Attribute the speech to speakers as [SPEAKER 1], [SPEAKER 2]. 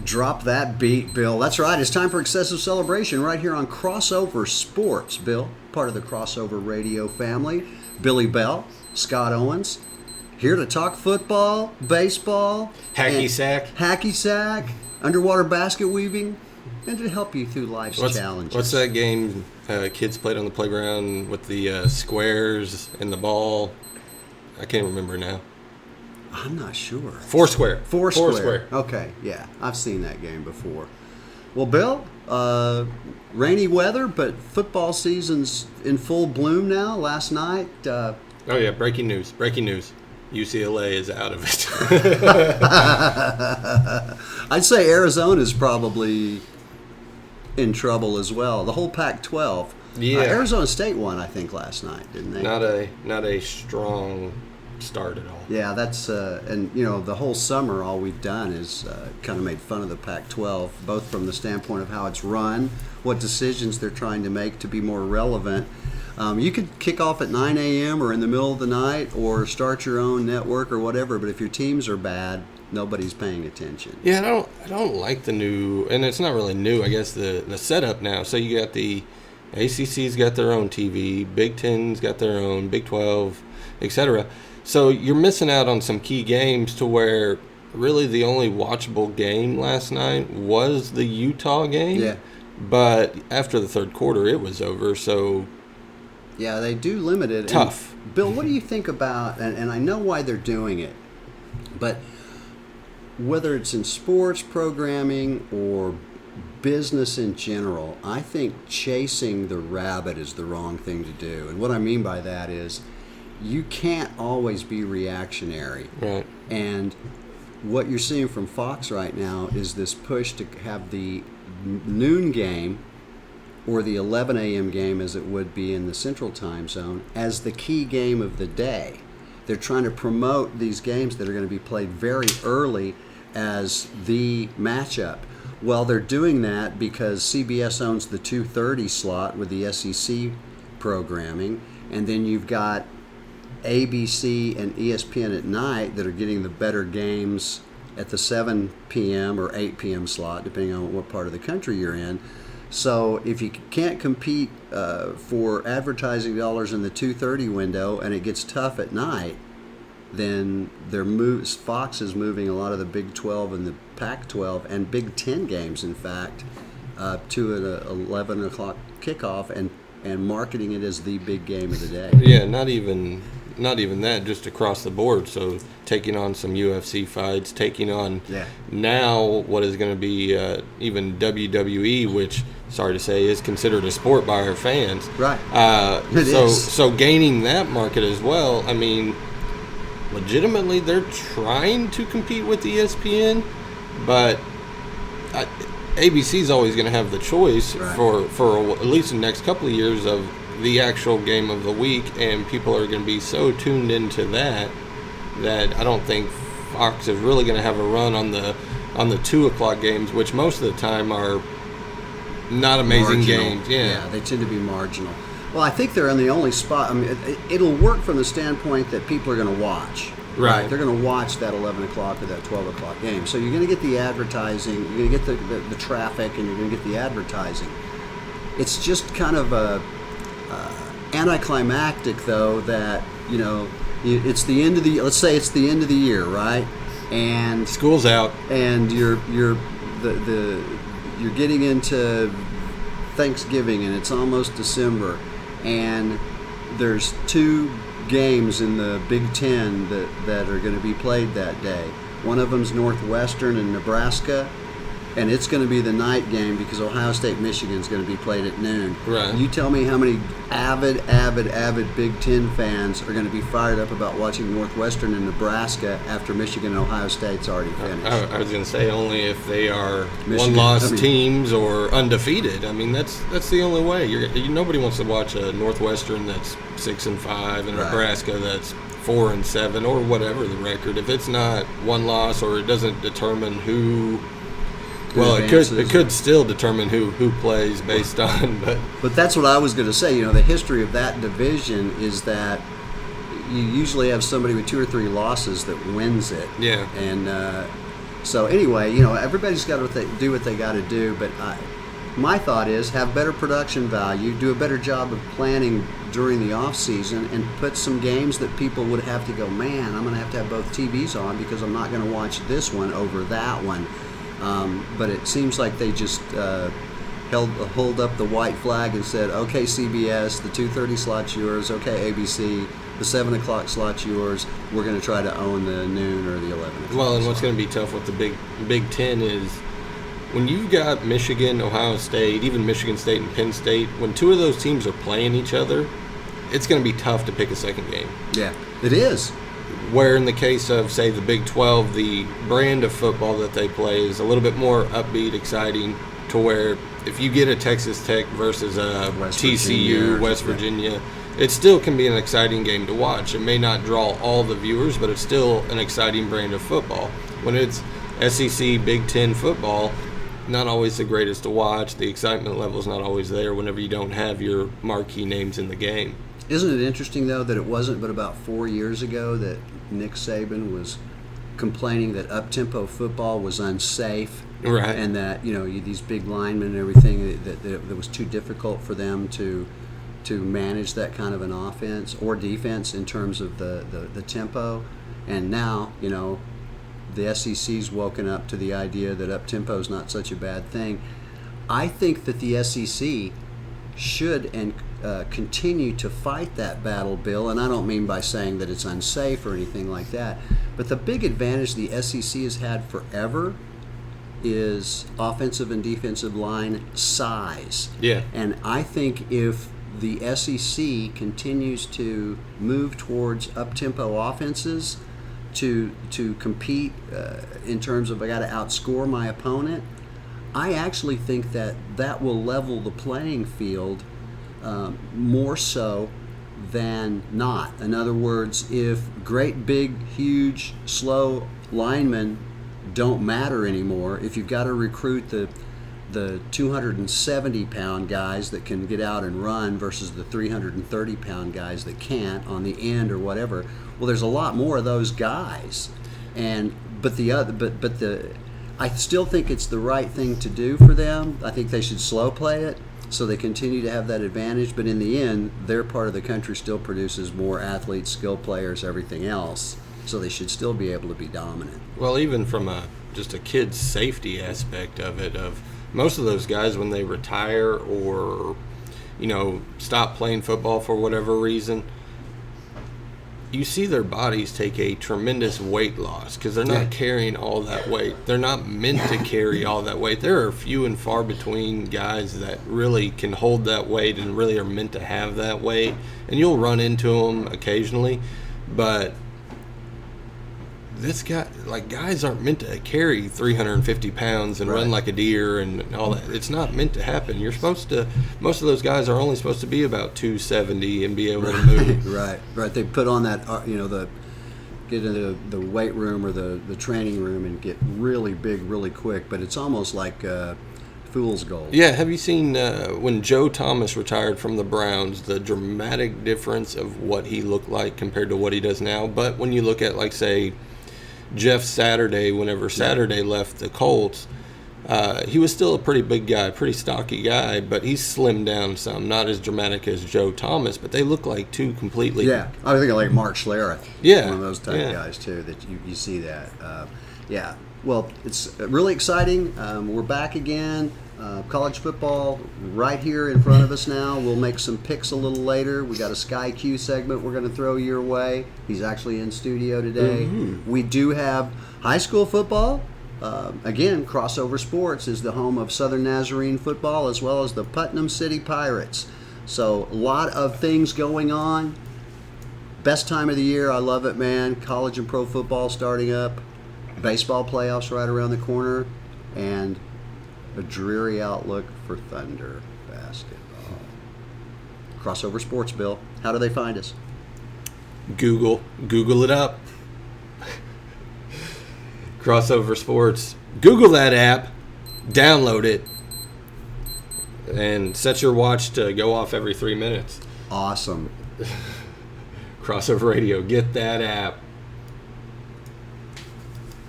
[SPEAKER 1] Drop that beat, Bill. That's right. It's time for Excessive Celebration right here on Crossover Sports. Bill, part of the Crossover Radio family. Billy Bell, Scott Owens, here to talk football, baseball,
[SPEAKER 2] hacky sack,
[SPEAKER 1] underwater basket weaving, and to help you through life's challenges.
[SPEAKER 2] What's that game kids played on the playground with the squares and the ball? I can't remember now.
[SPEAKER 1] I'm not sure.
[SPEAKER 2] Foursquare.
[SPEAKER 1] Okay, yeah. I've seen that game before. Well, Bill, rainy weather, but football season's in full bloom now. Last night.
[SPEAKER 2] Oh, yeah. Breaking news. UCLA is out of it.
[SPEAKER 1] I'd say Arizona's probably in trouble as well. The whole Pac-12.
[SPEAKER 2] Yeah.
[SPEAKER 1] Arizona State won, I think, last night, didn't they?
[SPEAKER 2] Not a strong start at all.
[SPEAKER 1] Yeah, that's and the whole summer all we've done is kind of made fun of the Pac-12, both from the standpoint of how it's run, what decisions they're trying to make to be more relevant. You could kick off at 9 a.m. or in the middle of the night or start your own network or whatever, but if your teams are bad, nobody's paying attention.
[SPEAKER 2] Yeah, I don't like the new, and it's not really new, I guess, the setup now. So you got the ACC's got their own TV, Big Ten's got their own, Big 12, etc. So you're missing out on some key games to where really the only watchable game last night was the Utah game.
[SPEAKER 1] Yeah.
[SPEAKER 2] But after the third quarter, it was over, so...
[SPEAKER 1] Yeah, they do limit it.
[SPEAKER 2] Tough.
[SPEAKER 1] And Bill, what do you think about, and I know why they're doing it, but whether it's in sports programming or business in general, I think chasing the rabbit is the wrong thing to do. And what I mean by that is you can't always be reactionary.
[SPEAKER 2] Right.
[SPEAKER 1] And what you're seeing from Fox right now is this push to have the noon game or the 11 a.m. game, as it would be in the Central Time Zone, as the key game of the day. They're trying to promote these games that are going to be played very early as the matchup. Well, they're doing that because CBS owns the 2:30 slot with the SEC programming, and then you've got ABC and ESPN at night that are getting the better games at the 7 p.m. or 8 p.m. slot, depending on what part of the country you're in. So if you can't compete for advertising dollars in the 2:30 window and it gets tough at night, then Fox is moving a lot of the Big 12 and the Pac-12 and Big 10 games, in fact, to an 11 o'clock kickoff and marketing it as the big game of the day.
[SPEAKER 2] Yeah, not even that, just across the board. So taking on some UFC fights, taking on now what is going to be even WWE, which, sorry to say, is considered a sport by our fans.
[SPEAKER 1] Right.
[SPEAKER 2] So gaining that market as well. I mean, legitimately, they're trying to compete with ESPN, but ABC's always going to have the choice for at least the next couple of years of the actual game of the week, and people are going to be so tuned into that I don't think Fox is really going to have a run on the 2 o'clock games, which most of the time are not amazing games.
[SPEAKER 1] Yeah, they tend to be marginal. Well, I think they're in the only spot. I mean, it'll work from the standpoint that people are going to watch.
[SPEAKER 2] Right.
[SPEAKER 1] They're going to watch that 11 o'clock or that 12 o'clock game. So you're going to get the advertising, you're going to get the traffic, and you're going to get the advertising. It's just kind of a anticlimactic, though, that, it's the end of the, let's say it's the end of the year, right? And
[SPEAKER 2] school's out.
[SPEAKER 1] And you're getting into Thanksgiving, and it's almost December, and there's 2 games in the Big Ten that are going to be played that day. One of them's Northwestern and Nebraska, and it's going to be the night game because Ohio State Michigan's going to be played at noon.
[SPEAKER 2] Right.
[SPEAKER 1] You tell me how many avid Big Ten fans are going to be fired up about watching Northwestern and Nebraska after Michigan and Ohio State's already finished.
[SPEAKER 2] I was going to say only if they are one-loss teams or undefeated. I mean, that's the only way. Nobody wants to watch a Northwestern that's 6-5 and Nebraska that's 4-7 or whatever the record. If it's not one loss or it doesn't determine who. Well, it could still determine who plays based on,
[SPEAKER 1] but that's what I was going to say. The history of that division is that you usually have somebody with 2 or 3 losses that wins it.
[SPEAKER 2] Yeah.
[SPEAKER 1] And So anyway, everybody's got to do what they got to do. But my thought is have better production value, do a better job of planning during the off season, and put some games that people would have to go, man, I'm going to have both TVs on because I'm not going to watch this one over that one. But it seems like they just hold up the white flag and said, okay, CBS, the 2:30 slot's yours. Okay, ABC, the 7 o'clock slot's yours. We're going to try to own the noon or the 11 o'clock.
[SPEAKER 2] Well, and what's going to be tough with the Big Ten is when you've got Michigan, Ohio State, even Michigan State and Penn State, when two of those teams are playing each other, it's going to be tough to pick a second game.
[SPEAKER 1] Yeah, it is.
[SPEAKER 2] Where in the case of, say, the Big 12, the brand of football that they play is a little bit more upbeat, exciting, to where if you get a Texas Tech versus a TCU, West Virginia, it still can be an exciting game to watch. It may not draw all the viewers, but it's still an exciting brand of football. When it's SEC, Big Ten football, not always the greatest to watch. The excitement level is not always there whenever you don't have your marquee names in the game.
[SPEAKER 1] Isn't it interesting, though, that it wasn't but about 4 years ago that Nick Saban was complaining that up-tempo football was unsafe,
[SPEAKER 2] right?
[SPEAKER 1] And that these big linemen and everything that it was too difficult for them to manage that kind of an offense or defense in terms of the tempo. And now the SEC's woken up to the idea that up-tempo is not such a bad thing. I think that the SEC should and continue to fight that battle, Bill, and I don't mean by saying that it's unsafe or anything like that, but the big advantage the SEC has had forever is offensive and defensive line size.
[SPEAKER 2] Yeah.
[SPEAKER 1] And I think if the SEC continues to move towards up-tempo offenses to compete in terms of I got to outscore my opponent, I actually think that will level the playing field more so than not. In other words, if great, big, huge, slow linemen don't matter anymore, if you've got to recruit the 270-pound guys that can get out and run versus the 330-pound guys that can't on the end or whatever, well, there's a lot more of those guys. I still think it's the right thing to do for them. I think they should slow play it so they continue to have that advantage. But in the end, their part of the country still produces more athletes, skill players, everything else. So they should still be able to be dominant.
[SPEAKER 2] Well, even from just a kid's safety aspect of it, of most of those guys when they retire or stop playing football for whatever reason, you see their bodies take a tremendous weight loss because they're not carrying all that weight. They're not meant to carry all that weight. There are few and far between guys that really can hold that weight and really are meant to have that weight. And you'll run into them occasionally, but guys aren't meant to carry 350 pounds and run like a deer and all that. It's not meant to happen. You're supposed to. Most of those guys are only supposed to be about 270 and be able to move.
[SPEAKER 1] Right. They put on that, get into the weight room or the training room and get really big, really quick. But it's almost like fool's gold.
[SPEAKER 2] Yeah. Have you seen when Joe Thomas retired from the Browns, the dramatic difference of what he looked like compared to what he does now? But when you look at, like, say, Jeff Saturday, whenever Saturday left the Colts, he was still a pretty big guy, pretty stocky guy, but he's slimmed down some, not as dramatic as Joe Thomas, but they look like two completely...
[SPEAKER 1] Yeah, I was thinking like Mark Schlereth.
[SPEAKER 2] Yeah.
[SPEAKER 1] One of those type guys, too, that you see that. Well, it's really exciting. We're back again. College football right here in front of us now. We'll make some picks a little later. We got a Sky Q segment we're going to throw your way. He's actually in studio today. Mm-hmm. We do have high school football. Again, Crossover Sports is the home of Southern Nazarene football as well as the Putnam City Pirates. So a lot of things going on. Best time of the year. I love it, man. College and pro football starting up. Baseball playoffs right around the corner. And a dreary outlook for Thunder basketball. Crossover Sports, Bill. How do they find us?
[SPEAKER 2] Google it up. Crossover Sports. Google that app. Download it. And set your watch to go off every 3 minutes.
[SPEAKER 1] Awesome.
[SPEAKER 2] Crossover Radio. Get that app.